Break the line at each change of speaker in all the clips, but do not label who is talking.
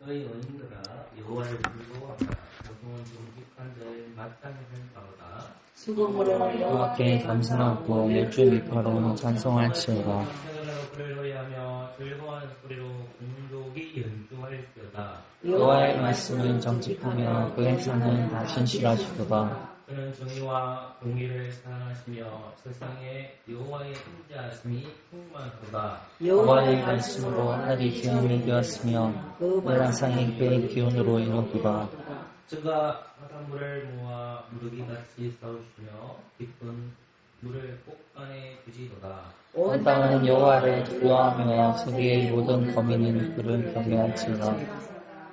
너희 원인들아 여호와를 즐거워하라. 보통은 정직한 자의 마땅히 행하다.
수고물을 여호와께 감사하고 일주일파로 찬송할지어다.
그를 노래하며 즐거운 소리로 공독이 연주할지어다.
여호와의 말씀은 정직하며 그의 산은 다 신실하시도다.
그는 정의와 공의를 사랑하시며 세상에 여호와의 인자하심이 충만하도다.
여호와의 말씀으로 하늘이 기운이 되었으며 그 만상이 그의 기운으로 이루도다.
저가 바닷물을 모아 무르기같이 싸우시며 깊은 물을 꼭간에 두시도다.
온 땅은 여호와를 두려워하며 세계의 모든 거민은 그를 경외할지어다.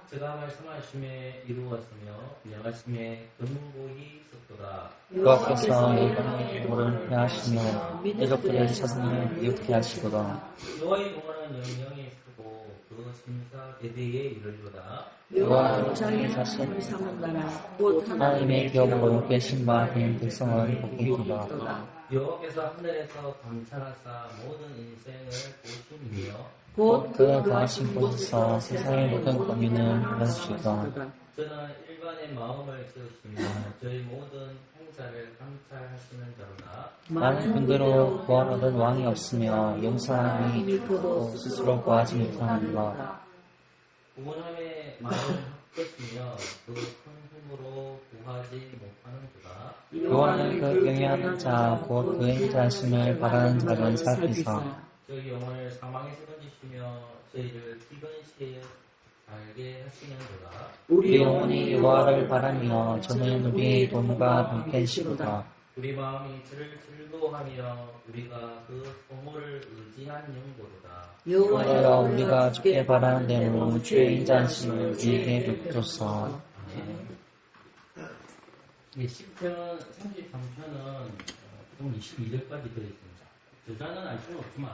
제가 말씀하심에 이루었으며 명하심에 근고히 있었도다.
여호와께서 이방의 물을 피하시며 대적들의 사슴을 이웃게 하시도다.
여호와의 공헌은 영영이 크고 그 심사 대대에 이르리로다.
여호와는 자기 자신을 삼은다나 곧 하나님의 기업으로 계신 바 된 백성은 복이도다.
여호와께서 하늘에서 감찰하사 모든 인생을 보시며
곧 그의 거하신 곳에서 세상의 모든 거민을 보시다.
저는 일반의 마음을 세우시며 저희 모든 행사를 감찰하시는 자로다.
많은 군대로 구원하던 왕이 없으며 용사함이 크고 스스로 구하지 못하는가.
구원함의 마음을 헛것이며 그 큰 힘으로 구하지 못하는도다.
여호와는 그 경외하는 자 곧 그의 자신을 바라는 자를 살피사
저희 영혼을 사망에서 던지시며 저희를 기근 시에 살게 하시는도다.
우리 영혼이 여호와를 바라며 저는 우리의 돈과 방패시로다.
우리 마음이 저를 즐거워하며 우리가 그 소모를 의지한 영도로다.
여호와여 우리가 주께 바라는 대로 주의 인자하심을 우리에게 베푸소서.
이 10편, 33편은 총 22절까지 되어있습니다. 저자는 알 수는 없지만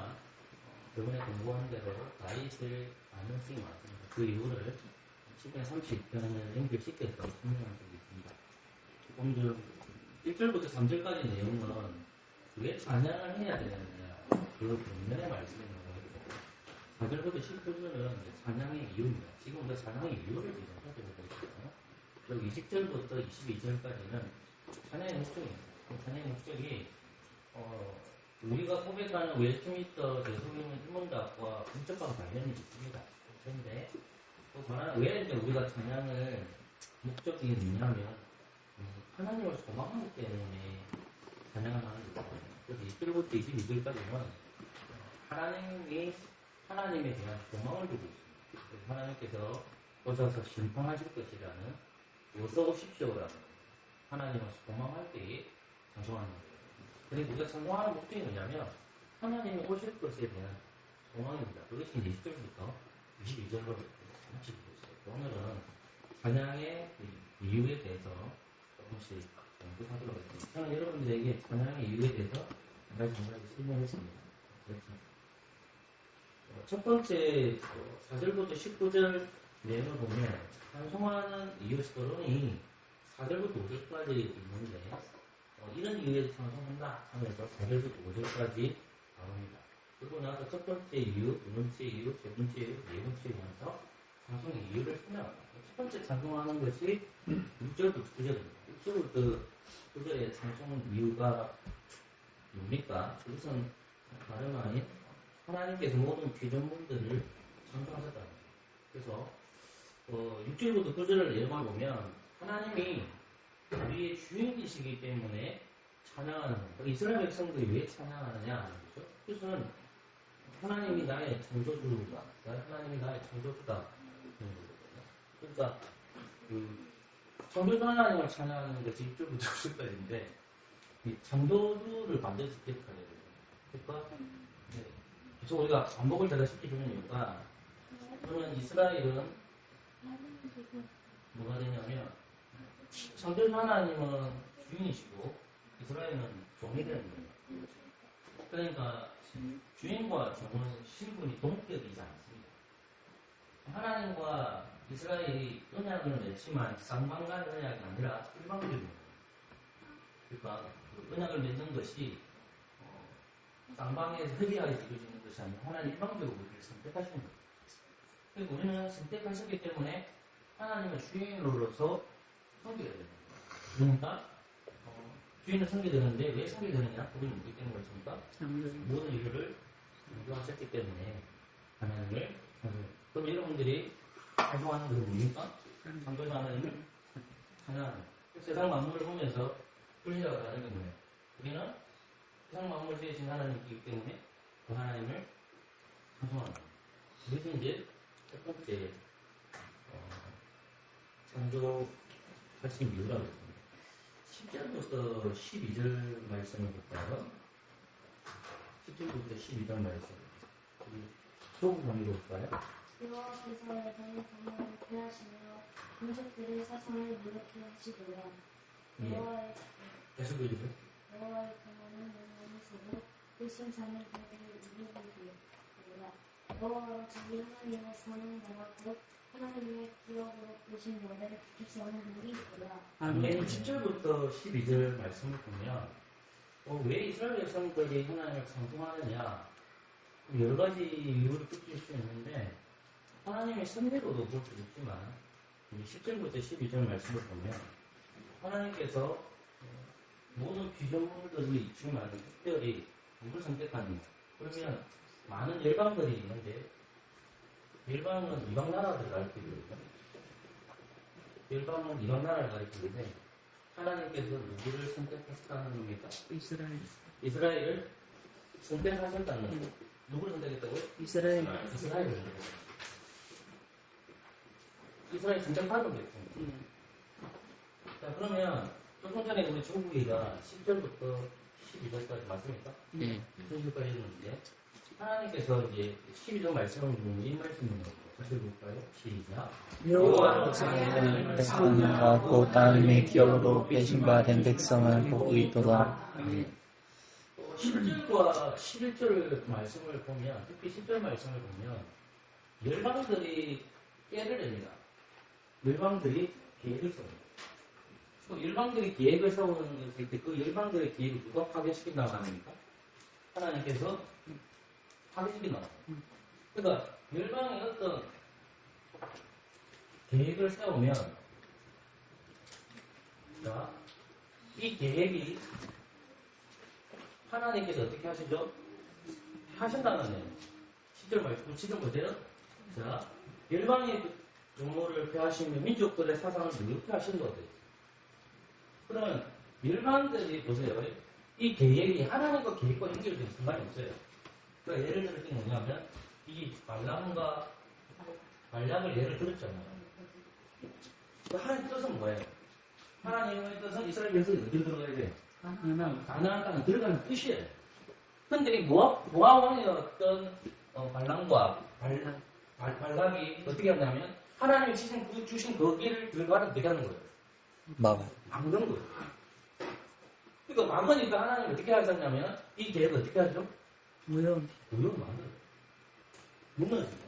저번에 공부한 대로 다윗을 가능성이 많습니다. 그 이유를 10편, 30편을 연결시켜서 설명한 적이 있습니다. 오늘 1절부터 3절까지 내용은 왜 찬양을 해야 되느냐 그 본문의 말씀이 나오고 4절부터 19절은 찬양의 이유입니다. 지금부터 찬양의 이유를 살펴보고 있어요. 그리고 20절부터 22절까지는 찬양의 목적입니다. 찬양의 목적이 우리가 고백하는 웨스트민스터 대통령 인문학과 분적과 관련이 있습니다. 그런데 왜 이제 우리가 찬양을 목적이 있냐면 하나님을 소망하기 때문에 찬양을 하는 거예요. 그래서 1절부터 22절까지는 하나님에 대한 소망을 두고 있습니다. 하나님께서 오셔서 심판하실 것이라는 어서 오십시오라는 하나님을 소망할 때에 찬송하는 거예요. 그리고 우리가 찬송하는 목적이 뭐냐면 하나님이 오실 것에 대한 소망입니다. 그것이 20절부터 22절로 마치고 있어요. 오늘은 찬양의 이유에 대해서 조금씩 공부하도록 하겠습니다. 저는 여러분들에게 찬양의 이유에 대해서 한 가지 설명했습니다. 첫 번째 4절부터 19절 내용을 보면 찬송하는 이유 서론이 4절부터 5절까지 있는데 이런 이유에서 찬송한다 하면서 4절부터 5절까지 나옵니다. 그리고 나서 첫 번째 이유, 두 번째 이유, 세 번째 이유, 네 번째 이유면서 찬송의 이유를 설명합니다. 첫 번째 찬송하는 것이 6절부터 9절입니다. 6절부터 9절의 찬송 이유가 뭡니까? 그것은 다름 아닌 하나님께서 모든 피조물들을 창조하셨다는 거예요. 그래서 6절부터 9절을 예를 보면 하나님이 우리의 주인이시기 때문에 찬양하는 겁니다. 이스라엘 백성들이 왜 찬양하느냐 하는 거죠. 그것은 하나님이 나의 창조주다. 하나님이 나의 창조주다. 그러니까 창조주 하나님을 찬양하는 것이 6절부터 9절까지인데 이 창조주를 반드시 기억해야 돼요. 그러니까 그래서 우리가 반복을 제가 시켜주는 이유가 그러면 이스라엘은 뭐가 되냐면 창조주 하나님은 주인이시고 이스라엘은 종이 되는 거예요. 그러니까 주인과 종은 신분이 동격이지 않습니다. 하나님과 이스라엘이 언약을 맺지만 쌍방간 언약이 아니라 일방적인 거예요. 그러니까 언약을 맺는 것이 쌍방에서 허리하게 지켜지는 것이 아니라 하나님 일방적으로 우리를 선택하시는 거예요. 그리고 우리는 선택하셨기 때문에 하나님의 주인으로서 섬기게 됩니다. 그러니까 주인을 섬기되는데 왜 섬기되느냐? 우리는 뭐기 때문에 그렇습니까? 모든 이유를 인도하셨기 때문에 하나님을 그럼 여러분들이 사용하는 것은 뭡니까? 창조주 하나님을 하나님. 세상 만물을 보면서 분리가 가는 게 뭐예요? 우리는 세상 만물을 지으신 하나님이기 때문에 그 하나님을 찬송합니다. 그래서 이제 첫 번째 창조하신 이유라고 했습니다. 10절부터 12절 말씀을 볼까요? 10절부터 12절 말씀. 소금 정리로 볼까요?
여호와께서 에덴의 동산을 폐하시며 민족들의 사상을 무력케 하시더라. 여호와의
계속 읽으세요.
여호와의 평안은 영원히 서고 뜻은 사는 자들을 이루게 되리라. 여호와가 자기 하나님의 사는 자와 곧 하나님의 기업으로 보신 너를 백성을 누리리라.
아멘. 10절부터 12절 말씀을 보면 왜 이스라엘 백성들이 하나님을 찬송하느냐 여러 가지 이유를 뜯길 수 있는데 하나님의 선대로도 볼 수 있지만 10절부터 12절 말씀을 보면 하나님께서 모든 피조물들이 있지만 특별히 누굴 선택하느냐 그러면 많은 열방들이 있는데 열방은 이방 나라들을 가리키거든요. 열방은 이방 나라를 가리키는데 하나님께서 누구를 선택하셨다는 겁니까? 이스라엘을 선택하셨다는 거. 누구를 선택했다고요? 이스라엘을 선택했어요. 이스라엘 선택받은 거예요. 자, 그러면 조금 전에 우리 조국이가 10절부터 12절까지 맞습니까?
네.
12절까지 했는데 하나님께서 이제 12절 말씀을 무슨 말씀인가요? 다시 볼까요? 시작.
여호와께서는 백성과 곧 하나님의 기업으로 배신받은 백성을 보고 있도다.
10절과 11절 말씀을 보면 특히 10절 말씀을 보면 열방들이 깨를 냅니다. 열방들이 계획을 세웁니다. 그 열방들이 계획을 세우는 것일 때 그 열방들의 계획을 누가 파괴시킨다고 합니까? 하나님께서 파괴시킨다고 합니다. 그러니까 열방의 어떤 계획을 세우면 자, 이 계획이 하나님께서 어떻게 하시죠? 하신다는 거예요. 10절 말씀, 10절 보세요. 자, 열방의 종로를 폐하시며 민족들의 사상을 누렇게 하신 거예요. 그러면 열방들이 보세요. 이 계획이 하나님과 계획과 연결된 상관이 없어요. 그러니까 예를 들을 때 뭐냐면 이 발락을 예를 들었잖아요. 그 하나님 뜻은 뭐예요? 하나님의 뜻은 이스라엘 백성이 어디로 들어가야 돼요? 가나안 땅에 들어가는 뜻이에요. 근데 모압 왕이었던 발람과 발락이 어떻게 하냐면 하나님이 주신 그 길을 들어가는 어떻게 하는 거예요? 막는 거예요. 그러니까 막으니까 하나님이 어떻게 하셨냐면 이 계획을 어떻게 하죠? 무효 만들어요. 무너집니다.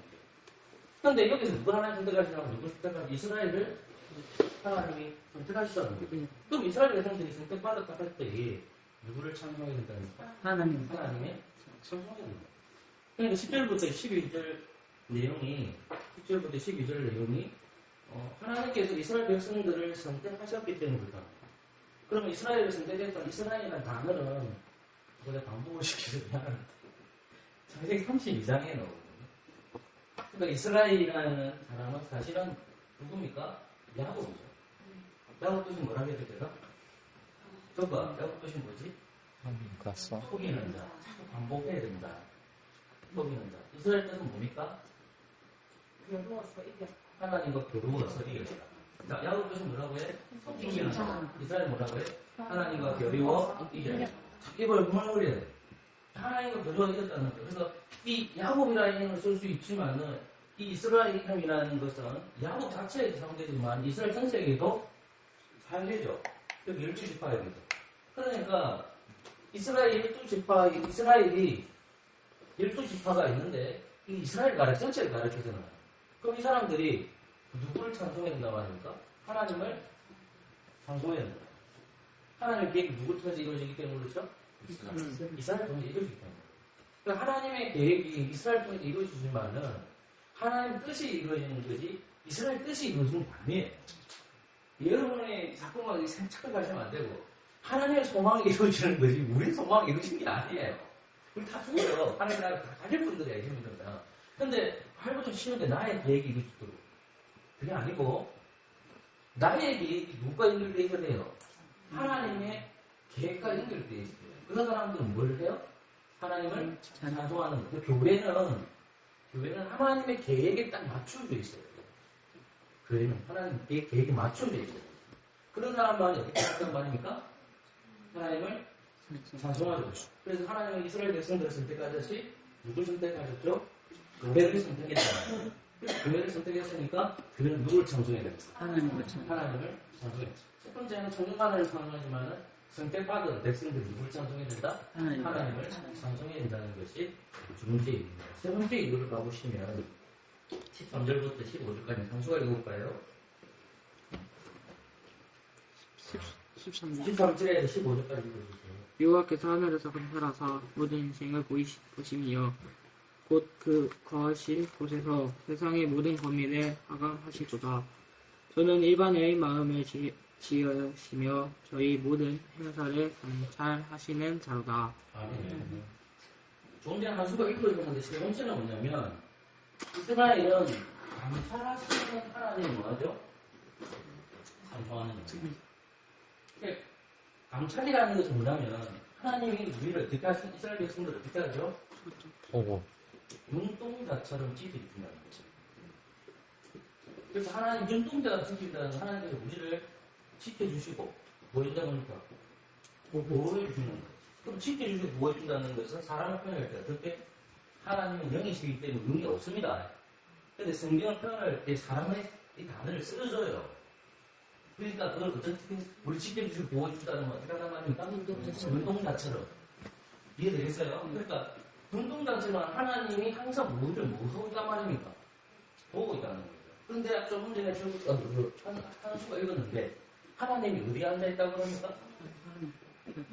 그런데 여기서 누구 하나님 선택하시냐고 누구 선택하시냐고 이스라엘을 하나님이 선택하시다는 거예요. 그럼 이스라엘 백성들이 선택받았다 할 때 누구를 찬송해야 된다니까? 하나님의 찬송해야 된다. 그러니까 10절부터 12절 내용이 하나님께서 이스라엘 백성들을 선택하셨기 때문에 그렇다. 그러면 이스라엘을 선택했던 이스라엘이라는 단어는 우리가 반복을 시키면 창세기 32장에 나오거든요. 그러니까 이스라엘이라는 사람은 사실은 누굽니까? 야곱이죠. 야곱 뜻이 뭐라고 해야 될까? 야곱 뜻이 뭐지? 속이는 자. 반복해야 된다. 속이는 자. 이스라엘 뜻은 뭡니까? 하나님과 겨루어서 이겨라. 자, 야곱 뜻은 뭐라고 해? 속이는 자. 이스라엘 뭐라고 해? 하나님과 겨루어 이겨라. 이걸 뭐라고 해야 돼? 하나님과 겨루어 이겼다는 거예요. 그래서 이 야곱이라는 이름을 쓸 수 있지만은 이 이스라엘이라는 것은 야곱 자체에도 사용되지만 이스라엘 전체에도 사용되죠. 여기 12지파입니다. 그러니까 이스라엘이 12지파가 있는데 이 이스라엘 나라 전체를 가르치잖아요. 그럼 이 사람들이 누구를 찬송해야 된다고 하니까? 하나님을 찬송해야 된다. 하나님의 계획이 누구를 통해서 이루어지기 때문에 그렇죠? 이스라엘 통해서 이루어지기 때문에. 그러니까 하나님의 계획이 이스라엘 통해서 이루어지지만은 하나님 뜻이 이루어지는 거지 이스라엘 뜻이 이루어지는 게 아니에요. 여러분의 자꾸만 착각하시면 안 되고 하나님의 소망이 이루어지는 거지 우리 소망이 이루어지는 게 아니에요. 우리 다 죽어요. 하나님 나라 다 가질 분들이야, 이 분들은. 근데 할부좀 쉬운데 나의 계획이 이루어지도록. 그게 아니고 나의 계획이 누가 연결되어 있어야 돼요? 하나님의 계획과 연결되어 있어요. 그런 사람들은 뭘 해요? 하나님을 찬송하는 거예요. 교회는 하나님의 계획에 딱 맞춰져 있어요. 교회는 하나님의 계획에 맞춰져 있어요. 그런 사람만이 어떻게 하는 말입니까? 하나님을 찬송하죠. 그래서 하나님은 이스라엘 백성들을 선택하듯이 누굴 선택하셨죠? 교회를 선택했잖아요. 교회를 선택했으니까 교회는 누굴 찬송해야 되겠어요? 하나님을 찬송해야 되죠. 첫 번째는 청년만을 찬송하지만 선택받은 백성들이 누굴 찬송해야 된다? 하나님을 찬송해야 된다는 것이 두 번째 이유입니다. 세 번째 이유를 가보시면 13절부터 15절까지 상수가 읽어볼까요? 13절에서 15절까지 읽어주세요.
여호와께서 하늘에서 감찰하사 모든 인생을 보심이여 곧 그 거하실 곳에서 세상의 모든 범인을 하강하시도다. 저는 일반의 마음을 지으시며 저희 모든 행사를 감찰하시는 자로다.
아멘. 조금 전에 한수가 읽어주셨는데 세 번째는 뭐냐면 이스라엘은 감찰하시는 하나님이 뭐하죠? 감찰하는 거예요. 감찰이라는 것은 뭐냐면 하나님이 우리를 어떻게 하신 이스라엘 백성들을 어떻게 하죠?
보고.
눈동자처럼 지켜준다는 거죠. 그래서 하나님 눈동자가 지켜준다는 건 하나님께서 우리를 지켜주시고 보여준다 보니까 보호해주시는 거죠. 그럼 지켜주시고 보호해준다는 것은 사람을 표현할 때 어떻게 하나님은 영이시기 때문에 의미 없습니다. 근데 성경을 표현할 때 사람의 이 단어를 쓰여줘요. 그러니까 그걸 어떻게 우리 지켜주시고 보호해준다는 건 어떻게 하단 말입니까? 눈동자처럼. 이해되겠어요? 그러니까 눈동자처럼 하나님이 항상 우리를 무서우단 말입니까? 보고 있다는 거죠. 그런데 조금 전에 한수가 읽었는데 하나님이 어디에 앉아있다고 그럽니까?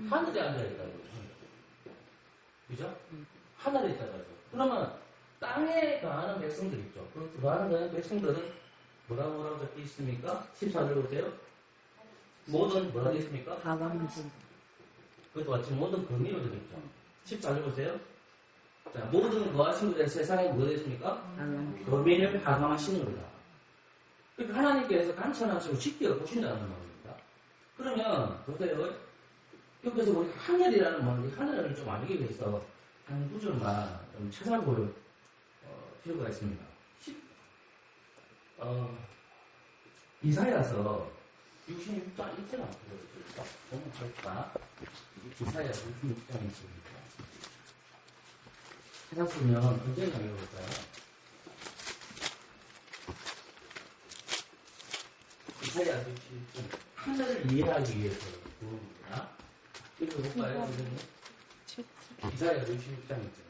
하늘에 앉아있다고 그러죠. 그죠? 하늘에 있다고 하죠. 그러면 땅에 거하는 백성들 있죠. 그 거하는 백성들은 뭐라고 적혀 있습니까? 14절 보세요. 모든 뭐라고 되어 있습니까?
하강하신.
그것도 같이 모든 범위로 되어 있죠. 14절 보세요. 자, 모든 거하신 분들 세상에 뭐가 되십니까? 범위를 하강하시는 거다. 그러니까 하나님께서 감찰하시고 지켜보신다는 말입니다. 그러면 보세요. 여기서 우리 하늘이라는 말, 하늘을 좀 알기 위해서 한 구절만 좀 찾아볼 필요가 있습니다. 이사야서 66장 1절 한번 보여드릴까? 보면 볼까? 이사야 66장 1절입니다. 찾았으면 언제 읽어볼까요? 이사야 66장 하늘을 이해하기 위해서 부릅니다. 읽어볼까요? 선생님? 이사야 66장 1절.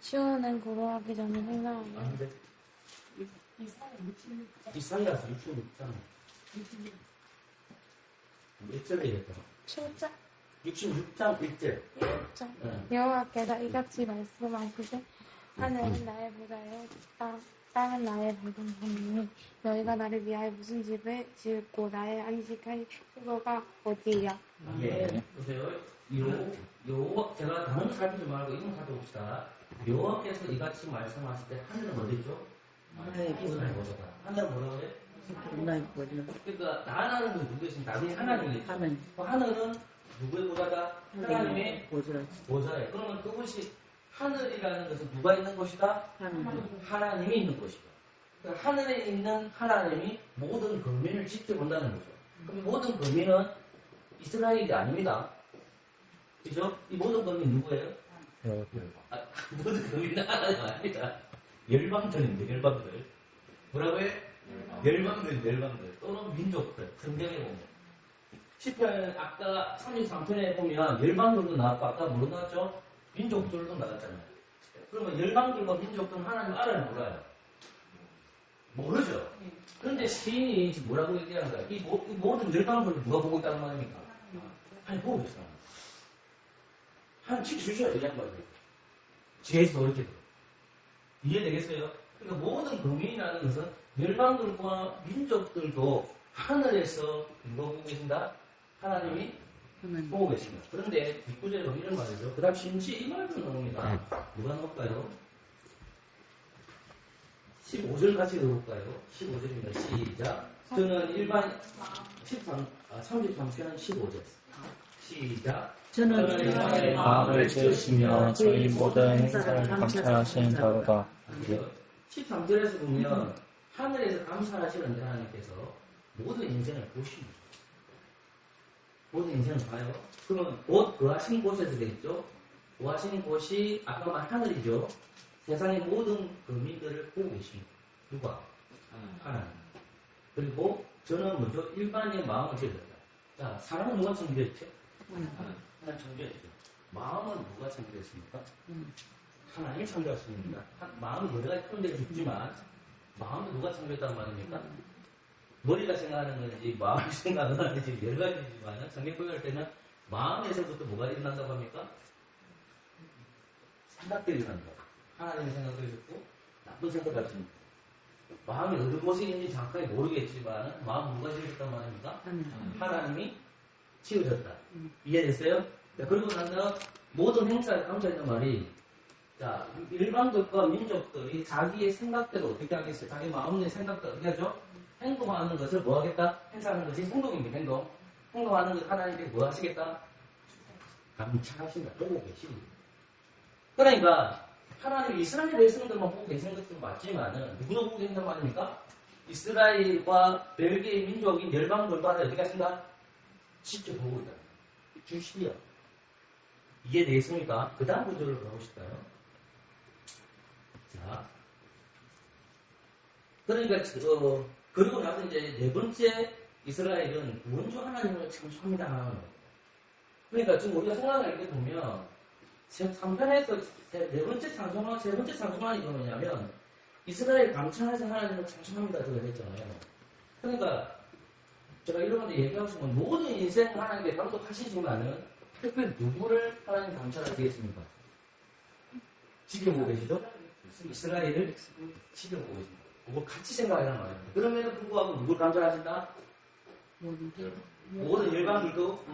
시온은 고로하기 전에 행나하며
안 돼. 이사야서 66장. 1절에 얘기했다.
7장
66장 1절.
1장 여호와께서 이같이 말씀하시되 하늘은 나의 보좌요 땅은 나의 보존함이니 너희가 나를 위하여 무슨 집을 지었고 나의 안식할 수거가 어디야.
예. 보세요. 제가 단어를 살피지 말고 이름 살펴봅시다. 여호와께서 이같이 말씀하실 때 하늘은 어디죠?
하늘의
보좌다. 하늘은 뭐라고 해요?
하나님 보좌.
그러니까 나라는 건 누구였습니까? 나중에 하나님이겠죠. 하늘은 누구의 보좌다? 하나님의
보좌.
보좌예요. 그러면 그것이 하늘이라는 것은 누가 있는 곳이다? 하나님이 있는 곳이다. 그러니까 하늘에 있는 하나님이 모든 국민을 지켜본다는 거죠. 그럼 모든 국민은 이스라엘이 아닙니다. 그죠? 이 모든 국민 누구예요? 모든 국민은 하나님 아닙니다. 열방들인데, 열방들. 뭐라고요? 열방들. 또는 민족들. 성경에 보면. 10편, 아까 33편에 보면 열방들도 나왔고, 아까 뭐 나왔죠? 민족들도 나왔잖아요. 그러면 열방들과 민족들은 하나님 알아요, 몰라요? 모르죠. 그런데 시인이 지금 뭐라고 얘기하는 거야? 이 모든 열방을 누가 보고 있다는 말입니까? 아니, 보고 있어. 한 지켜주셔야 돼, 양반들. 지혜에서 이렇게 돼. 이해되겠어요? 그러니까 모든 범인이라는 것은 열방들과 민족들도 하늘에서 누가 보고 계신다? 하나님이 보고 계십니다. 그런데 뒷구절에 이런 말이죠. 그 다음 심지어 이 말도 나옵니다. 누가 나올까요? 15절 같이 읽어볼까요? 15절입니다. 시작. 저는 일반 33편 15절. 시작.
저는 일반의 마음을 지으시며 저희 모든 행사를 감찰하시는 자로다.
13절에서 보면 하늘에서 감찰하시는 하나님께서 모든 인생을 보십니다. 모든 인생을 봐요. 그러면 곧 거하신 곳에서 되겠죠. 거하신 곳이 아까 말 하늘이죠. 세상의 모든 범인들을 보고 계십니다. 누가? 하나님. 그리고 저는 먼저 일반의 마음을 지었다. 자, 사람은 누가 창조했죠? 하나님 창조했죠. 마음은 누가 창조했습니까? 하나님이 창조하십니다. 마음이 여러 가지 표현되어 있지만 마음은 누가 창조했단 말입니까? 머리가 생각하는 건지 마음이 생각하는 건지 여러 가지지만 성경 구약할 때는 마음에서부터 뭐가 일어난다고 합니까? 생각들이 일어난다. 하나님의 생각도 있고 나쁜 생각 같습니다. 마음이 어느 곳에 있는지 정확하게 모르겠지만 마음 누가 지으셨단 말입니까? 하나님이 지으셨다. 이해됐어요? 자, 그리고 나서 모든 행사를 감찰했단 말이 자, 일반적과 민족들이 자기의 생각대로 어떻게 하겠어요? 자기 마음의 생각대로 어떻게 하죠? 행동하는 것을 뭐 하겠다? 행사하는 것이 행동입니다. 행동. 행동하는 것 하나님께 뭐 하시겠다? 감찰하신다. 보고 계십니다. 그러니까 하나님이 이스라엘 백성들만 보고 계시는 것도 맞지만은 누구도 보고 계신단 말입니까? 이스라엘과 벨기에 민족인 열방들과 어떻게 하신다? 직접 보고 있다. 주시요. 이해되겠습니까? 그 다음 구절로 가보실까요? 자, 그러니까 그리고 나서 이제 네 번째 이스라엘은 원조 하나님을 창조합니다. 그러니까 지금 우리가 생각을 이렇게 보면 3편에서 네 번째 창조나 세 번째 창조만이 뭐냐면 이스라엘 감찰해서 하나님을 창조합니다. 그거 했잖아요. 그러니까 제가 이런 건데 얘기하고 싶은 모든 인생 하나님께 감독하시지만은 특별히 누구를 하나님 감찰하시겠습니까? 지켜보고 계시죠? 이스라엘을 지켜보고 계십니다. 그거 같이 생각하란 말입니다. 그럼에도 불구하고 누굴 감찰하신다? 모든 열방들도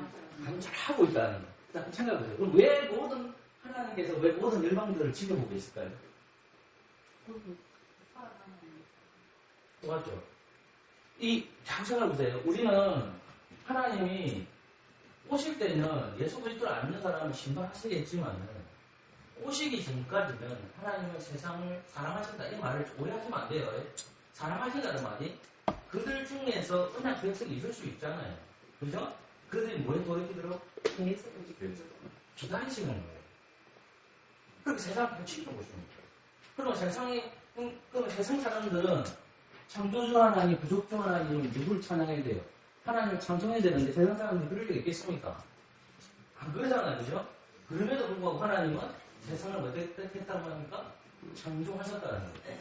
감찰하고 있다는 거. 자, 생각해보세요. 그럼 왜 모든 하나님께서 왜 모든 열방들을 지켜보고 있을까요? 맞죠? 잘 생각해보세요. 우리는 하나님이 오실 때는 예수 그리스도를 안 믿는 사람은 신방하시겠지만 오시기 전까지는 하나님은 세상을 사랑하신다 이 말을 오해하시면 안 돼요. 사랑하신다는 말이 그들 중에서 언약 백성이 있을 수 있잖아요. 그죠? 그들이 뭐에 돌이키도록 기다리시는 거예요. 그렇게 세상을 지키는 것입니다. 그러면 세상 사람들은 창조주 하나님, 부족주 하나님 누구를 찬양해야 돼요? 하나님을 찬송해야 되는데 세상 사람들이 그럴 리가 있겠습니까? 안 그러잖아요. 그죠? 그럼에도 불구하고 하나님은 세상을 어떻게 했다고 합니까? 창조하셨다는 거예요.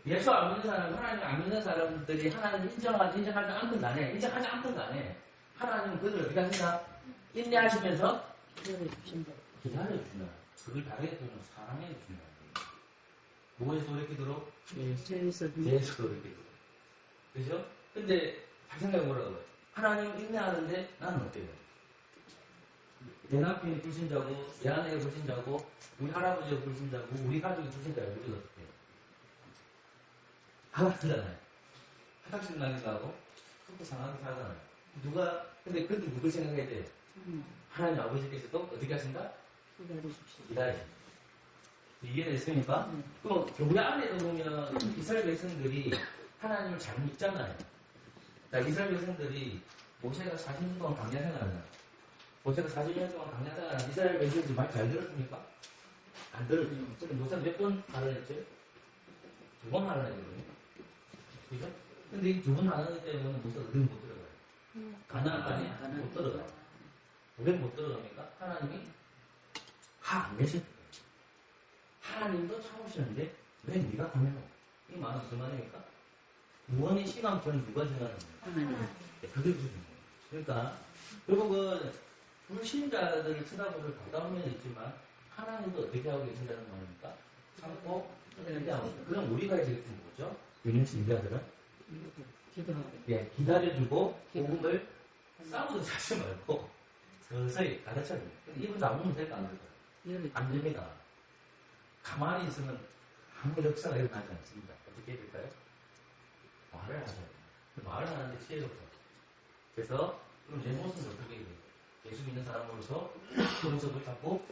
예수 안 믿는 사람, 하나님 안 믿는 사람들이 하나님을 인정하지 않든 간에, 인정하지 않든 간에, 하나님은 그들을 어떻게 하신다? 인내하시면서 기다려주신다. 그걸 다르게 보면 사랑해주신다. 뭐에서 돌이키도록? 죄에서 돌이키도록. 그죠? 근데, 잘 생각해보라고요. 하나님은 인내하는데 나는 어때요? 내 남편이 불신자고, 내 아내가 불신자고, 우리 할아버지가 불신자고, 우리 가족이 불신자고, 우리가 어떻게 해요? 하잖아요. 화장실 나기도 그렇게 상하게 살잖아요. 근데 그때 누굴 생각해야 돼요? 하나님 아버지께서도 어떻게 하신다? 기다리십니다. 이해됐습니까? 그럼 우리 안에도 보면 이스라엘 백성들이 하나님을 잘 믿잖아요. 자, 이스라엘 백성들이 모세가 40년 동안 광야 생활하잖아요. 모세가 40년 동안 광야 생활하는 이스라엘 백성들이 말 잘 들었습니까? 안 들었죠. 모세가 몇 번 말을 했죠? 2번 말을 했거든요. 그죠? 근데 이 2번 말하는 때문에 모세가 어디 못 들어가요. 가나안 땅에 못 들어가요. 왜 못 들어갑니까? 하나님이 화 안 내셨어요. 하나님도 참으시는데 왜 네가 가면 이 말은 무슨 말입니까? 구원의 시간표는 누가 정하는 거예요? 그게 무슨 거예요? 그러니까 결국은 불신자들을 쳐다보는 가까운 면이 있지만 하나님도 어떻게 하고 계신다는 말입니까? 참고 기다리고. 그럼 우리가 해야 될 건 뭐죠? 유능신자들은 예, 기다려주고 복음을 싸우고 자지 말고 서서히 가르쳐야 돼요. 근데 이분 잡으면 될까 안 될까요? 안 됩니다. 가만히 있으면 아무 역사가 일어나지 않습니다. 어떻게 해야 될까요? 말을 하셔야 돼요. 말을 하는데 지혜가 없어요. 그래서 그럼 내 모습을 어떻게 해야 돼요? 예수 믿는 사람으로서 그 모습을 잡고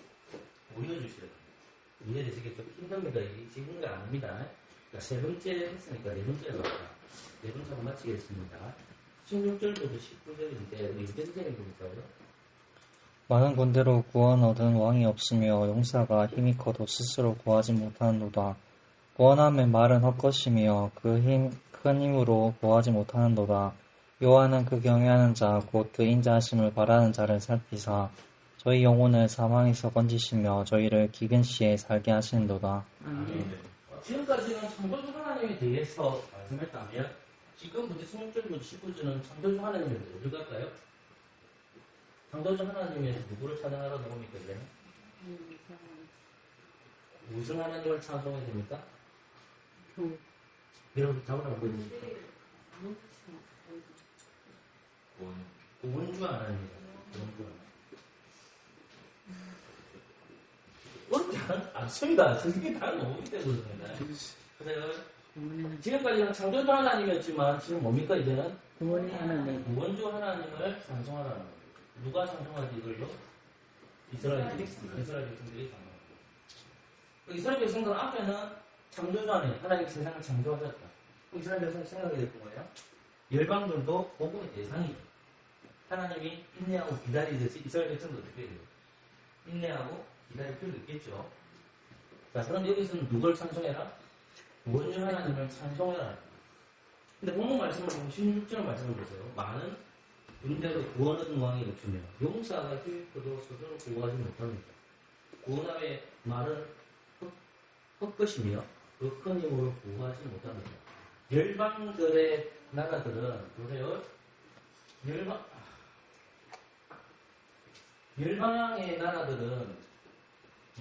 보여주셔야 돼요. 이해되시겠죠? 힘듭니다. 이게 쉬운 게 아닙니다. 그러니까 세 번째 했으니까 네 번째로 갑니다. 네 번째로 마치겠습니다. 16절부터 19절인데 우리 선생님 보니까요.
많은 군대로 구원 얻은 왕이 없으며 용사가 힘이 커도 스스로 구하지 못하는도다. 구원함의 말은 헛것이며 큰 힘으로 구하지 못하는도다. 여호와는 그 경외하는 자 곧 그 인자하심을 바라는 자를 살피사 저희 영혼을 사망에서 건지시며 저희를 기근 시에 살게 하시는도다.
지금까지는 창조주 하나님에 대해서 말씀했다면 지금부터 16절부터 19절은 창조주 하나님에 어디 갈까요? 창조주 하나님에서 누구를 찬양하러 나옵니까? 이제? 무슨 하나님을 찬송해야 됩니까? 여러분 잡으라고 보여주십시오. 원주 하나님입니다. 원주 하나님. 원자는 않습니다. 그게 다 너무기 때문입니다. 그래서 지금까지는 창조주 하나님이었지만 지금 뭡니까 이제는?
구원의 하나님.
원주 하나님을 찬송하라는 거예요. 누가 찬송하지 이걸로? 이스라엘 백성들이 찬송하고. 이스라엘 백성들 앞에는 창조주 하나님 세상을 창조하셨다. 이스라엘 백성이 생각하게 됐던 거예요. 열방들도 복음의 대상이죠. 하나님이 인내하고 기다리듯이 이스라엘 백성도 어떻게 해요? 인내하고 기다릴 필요도 있겠죠. 자, 그럼 여기서는 누굴 찬송해라? 원주 하나님을 찬송해라. 근데 본문 말씀을 보면 16절 말씀을 보세요. 많은 군대로 구원 얻은 왕이 없으며 용사가 힘있고도 스스로 구하지 못합니다. 구원함의 말은 헛것이며 그 큰 힘으로 구하지 못합니다. 열방들의 나라들은 보세요. 열방의 나라들은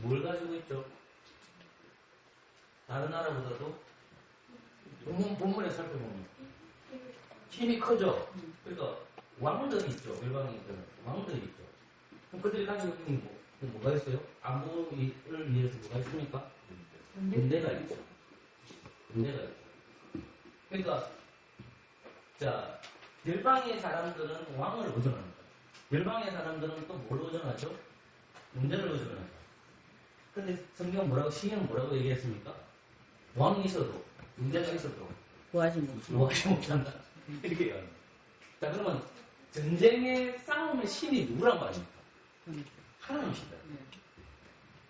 뭘 가지고 있죠? 다른 나라보다도 본문에 살펴보면 힘이 크죠? 그러니까 왕들이 있죠. 열방에는 왕들이 있죠. 그럼 그들이 가지고 있는 게 뭐가 있어요? 안보를 위해서 뭐가 있습니까? 군대가 있죠. 군대가 있죠. 그러니까 자, 열방의 사람들은 왕을 의존합니다. 열방의 사람들은 또 뭘 의존하죠? 군대를 의존하죠. 근데 성경은 뭐라고, 시인은 뭐라고 얘기했습니까? 왕이 있어도, 군대가 있어도
구하지
못한다. 이렇게 얘기합니다. 자, 그러면 전쟁의 싸움의 신이 누구란 말입니까? 하나님이시다.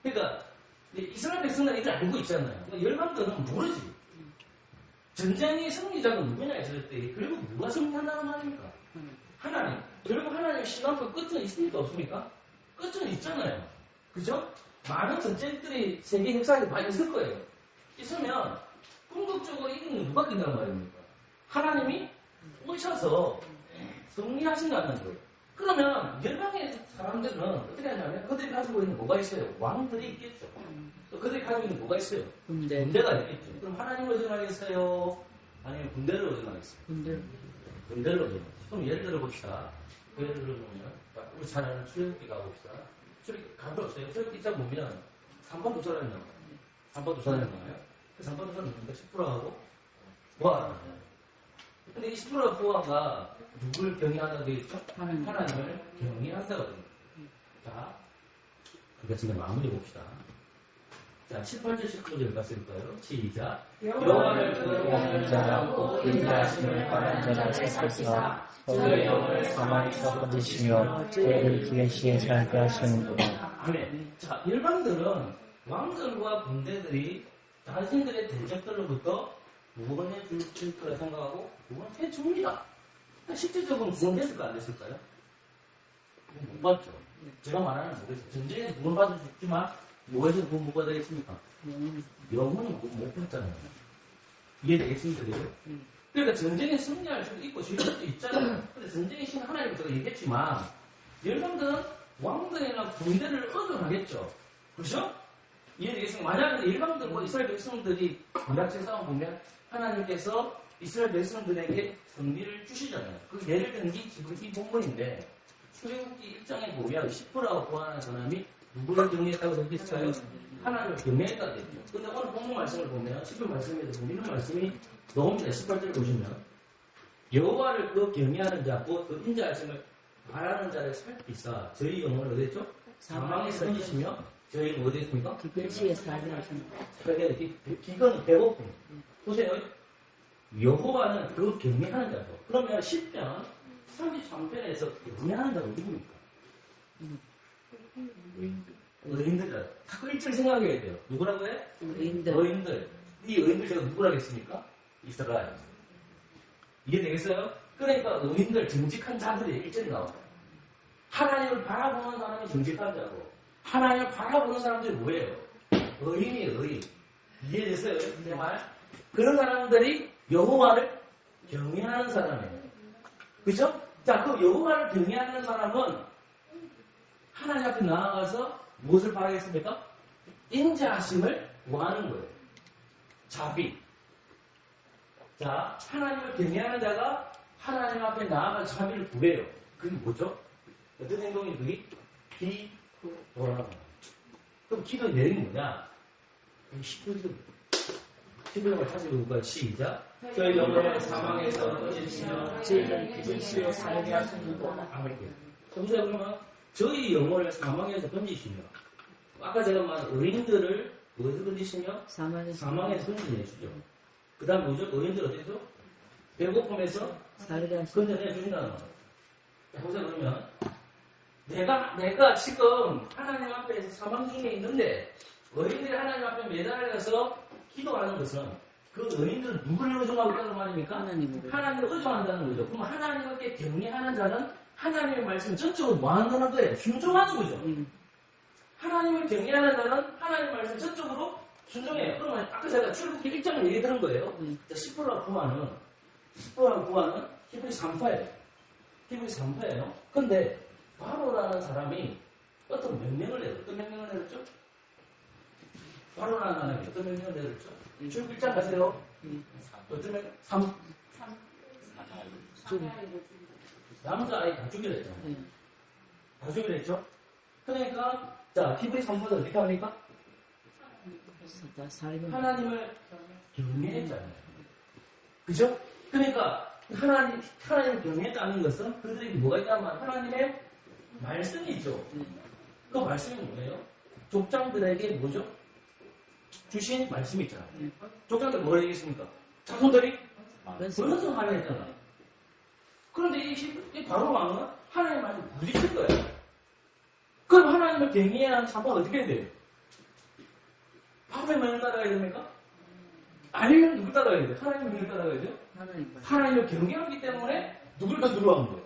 그러니까 이스라엘 백성들은 이걸 알고 있잖아요. 그러니까 열방들은 모르지. 전쟁의 승리자가 누구냐 했을 때 결국 누가 승리한다는 말입니까? 하나님. 결국 하나님의 신앙과 끝은 있습니까? 없습니까? 끝은 있잖아요. 그죠? 많은 전쟁들이 세계 역사에 많이 있을 거예요. 있으면 궁극적으로 이기는 누가 된다는 말입니까? 하나님이 오셔서 승리하신다는 거예요. 그러면 열방의 사람들은 어떻게 하냐면 그들이 가지고 있는 뭐가 있어요? 왕들이 있겠죠. 또 그들이 가지고 있는 뭐가 있어요? 군대가 있겠죠. 그럼 하나님을 의존하겠어요? 아니면 군대를 의존하겠어요? 군대를 의존하겠어요. 그럼 예를 들어 봅시다. 예를 들어 보면 우리 잘 아는 출애굽기 가봅시다. 출애굽기 갈 필요 없어요. 출애굽기 딱 보면 3번 두 사람이 나와요. 3번 두 사람이 나와요. 그 3번 두 사람이 누군가 10%하고 보아하는 거예요. 근데 이 10%의 보아가 누굴 경외한다고 되어 있죠? 하나님을 경외한다거든요. 자, 그러니까 지금 마무리 봅시다. 자, 18절 19절 갔을까요? 시작. 여호와를 경외하는 자라고 인자하심을 바라는 자라 살피사 저의 영을 사망에서 건지시며 저희를 기회 시에 살게 하시는구나. 아멘. 자, 일반들은 왕들과 군대들이 자신들의 대적들로부터 구원해 줄 거라 생각하고 구원해 줍니다. 실질적으로 구원됐을까 안 됐을까요? 못 받죠. 제가 말하는 뭐겠어요? 전쟁에서 구원받을 수 있지만 뭐에서 구원 못 받아야겠습니까? 영혼은 못 받잖아요. 이해되겠습니까? 그러니까 전쟁에 승리할 수도 있고 질 수도 있잖아요. 근데 전쟁의 신 하나님이 제가 얘기했지만 열방들은 왕들이나 군대를 의존하겠죠. 그렇죠? 이해되겠습니까? 만약에 일방들 뭐 이스라엘 백성들이 군락질 싸움 보면 하나님께서 이스라엘 백성들에게 승리를 주시잖아요. 그 예를 드는 게 지금 이 본문인데 출애굽기 1장에 보면 시프라고 구하는 사람이 누구를 경외했다고 되어 있어요? 하나님을 경외했다 되죠. 근데 오늘 본문 말씀을 보면 10절 말씀에서 보면 이런 말씀이 나옵니다. 18절 보시면 여호와를 그 경외하는 자, 그 인자하심을 바라는 자를 살피사 저희 영혼을 어디했죠? 사망에 살리시며 저희 어디 있습니까?
불치에 살게 하십니다.
기근은 배고픔. 보세요. 여호와는 그 경외하는 자죠. 그러면 10편 33편에서 경외하는 자가 누구입니까? 의인들. 자꾸 일절 생각해야 돼요. 누구라고 해?
의인들.
의인들. 이 의인들 제가 누구라고 했습니까? 이스라엘. 이해되겠어요? 그러니까 의인들, 정직한 자들이 일절이 나와요. 하나님을 바라보는 사람이 정직한 자고 하나님을 바라보는 사람들이 뭐예요? 의인이에요, 의인. 이해됐어요? 내 말? 그런 사람들이 여호와를 경외하는 사람이에요. 그죠? 자, 그 여호와를 경외하는 사람은 하나님 앞에 나아가서 무엇을 바라겠습니까? 인자하심을 구하는 거예요. 자비. 자, 하나님을 경외하는 자가 하나님 앞에 나아가 자비를 구해요. 그게 뭐죠? 어떤 행동이 그게? 기도라는 거예요. 그럼 기도의 내용이 뭐냐? 10절. 11절 다시 읽어볼까요? 시작. 저희 영혼을 사망에서 꺼지시며 저희를 기쁘시어 살게 하시는도다. 아멘. 보세요. 그러면 저희 영혼을 사망에서 던지시며 아까 제가 말한 의인들을 어디서 던지시며
사망에서
사망에서 던져내주죠. 그 다음 뭐죠? 의인들 어디서? 배고픔에서
살게 하십니다.
건져내주신다는 거예요. 보세요. 그러면 내가 지금 하나님 앞에서 사망 중에 있는데 의인들이 하나님 앞에 매달려서 기도하는 것은 그 의인들은 누구를 의존하고 있다는 말입니까? 하나님을 의존한다는 거죠. 그럼 하나님께 경외하는 자는 하나님의 말씀 전적으로 뭐 한다는 거예요? 순종하는 거죠. 하나님을 경외하는 자는 하나님의 말씀 전적으로 순종해요. 그러면 아까 제가 출애굽기 1장을 얘기 들은 거예요. 10%라 구하는 히브리 3파예요. 히브리 3파예요. 근데 바로라는 사람이 어떤 명령을 내요. 어떤 명령을 내렸죠? 바로라는 사람이 어떤 명령을 내렸죠? 출애굽기 1장 가세요. 어떤 명령? 3. 남자아이 다 죽이려 했잖아요. 다 죽이려 했죠? 그러니까 자, 히브리 3부는 어떻게 합니까? 하나님을 경외했잖아요. 그죠? 그러니까 하나님을 경외했다는 것은 그들에게 뭐가 있다면 하나님의 말씀이 있죠. 그 말씀이 뭐예요? 족장들에게 뭐죠? 주신 말씀이 있잖아요. 족장들 뭐라 얘기했습니까? 자손들이 번성하려 했잖아요. 그런데 이 바로 왕은 하나님의 말씀을 부딪힐 거예요. 그럼 하나님을 경외하는 사람은 어떻게 해야 돼요? 바로의 말을 따라가야 됩니까? 아니면 누굴 따라가야 돼요? 하나님을 누굴 따라가야 돼요? 하나님을 경외하기 때문에 누굴 더 두려워하는 거예요?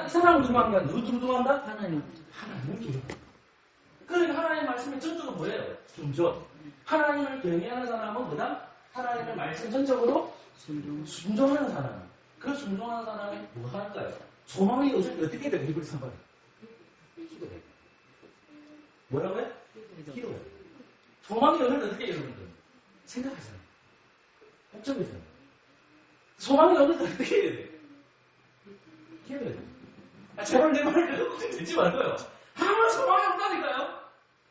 이 사람을 두려워하는 게 아니라 누굴 두려워한다? 하나님을 두려워한다. 그러니까 하나님의 말씀이 전적으로 뭐예요? 순종. 하나님을 경외하는 사람은 뭐다? 하나님의 말씀 전적으로 순종하는 사람. 그 순종하는 사람이 뭐 할까요? 소망이 요즘 어떻게 돼요? 히브리 3번. 기도해요. 뭐라고요? 기도해요. 소망이 오늘 어떻게 해요, 여러분들? 생각하잖아요. 복잡해잖아요. 소망이 오늘 어떻게 해야 돼요? 기도해야 돼요. 제발 내 말을 듣지 말고요. 소망이 없다니까요?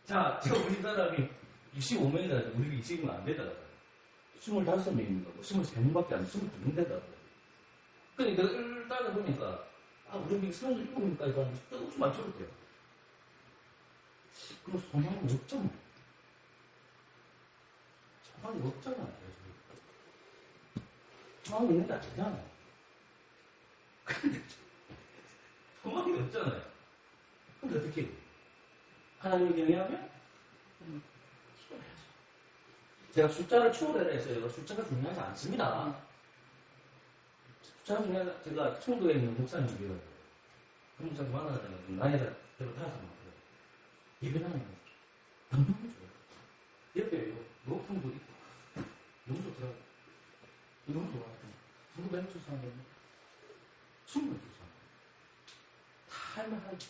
자, 지금 우리 사람이 25명이다. 우리가 20명 안 되다가 25명인가, 23명밖에 안 돼. 22명 되다가. 그러니까 내가 따져보니까, 우리 27명까지 가는 게 조금 맞춰볼게요. 그럼 소망이 없잖아요. 소망이 없잖아요. 소망이 있는 게 아니잖아요. 근데 소망이 없잖아요. 근데 어떻게 해요? 하나님을 경외하면? 기도해야죠. 제가 숫자를 추월해라 했어요. 숫자가 중요하지 않습니다. 숫자가 중요하지, 제가 청도에 있는 목사님이에요. 그 목사님 만나다가 나이가 대로 타서 막혀요. 예배당에 너무 좋아요. 옆에 높은 거 있고 너무 좋더라고요. 너무 좋아요. 누구 추수하는 충분히 추수하는 다 할만하지.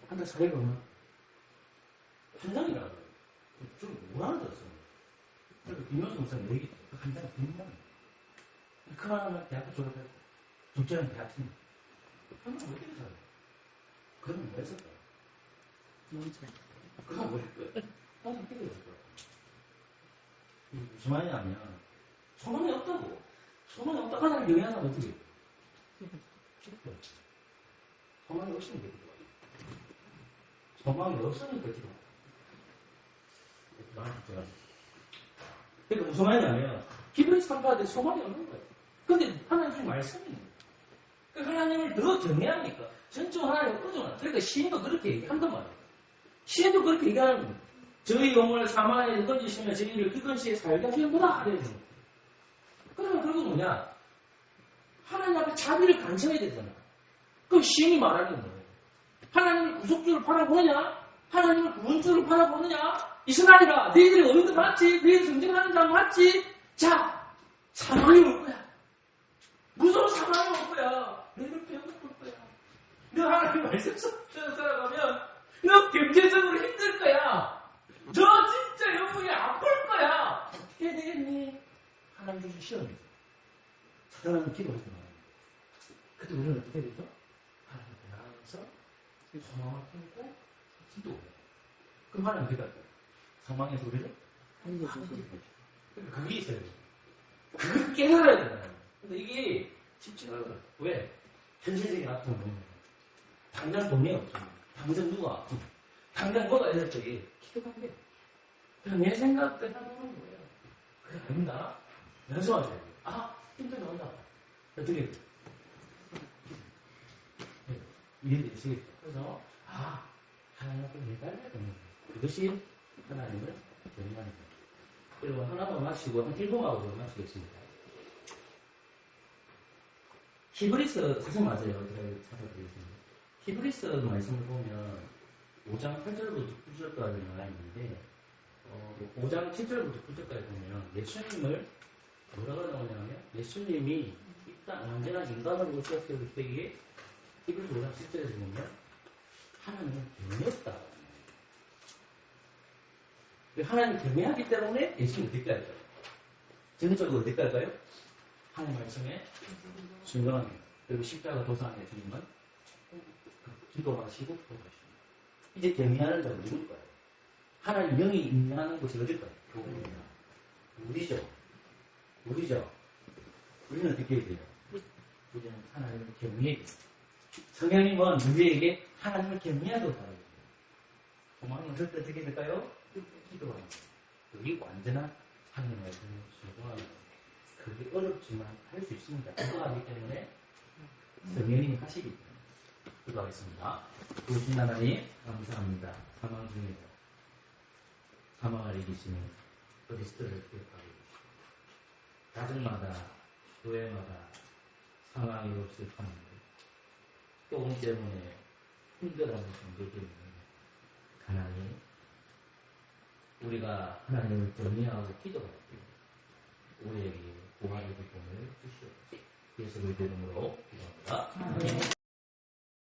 한 달 사례 보면 한 장이라고 좀 무난하졌어요. 그리고 김효수 목사님 얘기 한 장이 100만 원. 큰 하나는 대학교 졸업했고 둘째는 대학생. 한 명은 어떻게 살아요? 그러면 왜 했을까?
뭔지.
그럼 왜 했을까요? 나도 어떻게 했을까? 무슨 말이냐면 소망이 없다고. 소망이 없다고 하나를 영위하면 어떻게 해요? 소망이 없으면 되거든. 소망이 없으니까 기도. 그러니까 무슨 말이냐면 기도에 참가할 때 소망이 없는 거예요. 근데 하나님 말씀이 그 하나님을 더 경외하니까 전적으로 하나님을 의존하는. 그러니까 시인도 그렇게 얘기한단 말이에요. 시인도 그렇게 얘기하는 거예요. 저희 영혼을 사망에 던지시면 저희를 그 근시에 살게 하시는구나. 그러면 결국 뭐냐? 하나님 앞에 자비를 간청해야 되잖아. 그럼 시인이 말하는 거예요. 하나님을 구속주를 바라보느냐? 하나님을 구원주를 바라보느냐? 이스라엘아, 너희들이 어른들 맞지? 너희들 성장하는 자는 맞지? 자, 사망이 올 거야. 무서운 사망이 올 거야. 너희들 배고플 거야. 너 하나님 말씀 속에서 살아가면 너 경제적으로 힘들 거야. 너 진짜 영혼이 아플 거야. 어떻게 해야 되겠니? 하나님 주신 시험이죠. 사단은 기도하지만 그때 우리는 어떻게 되죠? 하나님 나아가서 소망을 품고 기도해요. 그럼 하나님 어떻게 할까요? 소망의 소리를
알려주세요.
그러니까 그게 있어야 돼요. 그걸 깨달아야 되잖아요. 근데 이게 쉽지가 않아요. 왜? 현실적인 아픔은 당장 돈이 없죠. 당장 누가 아프고 당장 뭐가 이럴 적에 기도가 안 돼요. 그냥 내 생각대로 하는 거예요. 그래, 아닙니다. 연습하셔야 돼요. 아, 힘들어 온다. 어떻게 해요? 네, 이해되시겠죠? 그래서, 하나님 앞에 매달려야 되는 거예요. 그것이 하나님을 경외하는 거예요. 그리고 하나만 마치고, 한 1분하고 마치겠습니다. 히브리서, 사실 맞아요. 제가 찾아드리겠습니다. 히브리서 말씀을 보면, 5장 8절부터 9절까지 나와 있는데, 5장 7절부터 9절까지 보면, 예수님을 뭐라고 나오냐면, 예수님이 이 땅 완전한 인간으로 오셨을 때에, 히브리서 5장 7절에서 보면, 하나님을 경외했다. 하나님을 경외하기 때문에 예수님이 어떻게 할까요? 전적으로 어떻게 할까요? 하나님 말씀에 순종합니다. 그리고 십자가 도상에 주님은 기도하시고 도와주십니다. 이제 경외하는 자는 누굴 거예요? 하나님 명이 임하는 곳이 어딜 거예요? 교회입니다. 우리죠. 우리는 어떻게 해야 돼요? 우리는 하나님을 경외해야 돼요. 성령님은 우리에게 하나님을 경외하도록 바랍니다. 소망은 어떨 때 어떻게 될까요? 기도하는 거예요. 그게 완전한 하나님 말씀을 순종하는 거예요. 그게 어렵지만 할 수 있습니다. 기도하기 때문에 성령님이 하시기 때문에 기도하겠습니다. 구신 하나님 감사합니다. 사망 중에도 사망을 이기시는 그리스도를 기억하고 계십니다. 가정마다 교회마다 상황이 없을 판인데 조금 때문에 힘들어하는 분들도 있는데 하나님 우리가 하나님을 경외하고 기도할 때 우리에게 구하는 기쁨을 주시옵소서. 예수의 이름으로 기도합니다.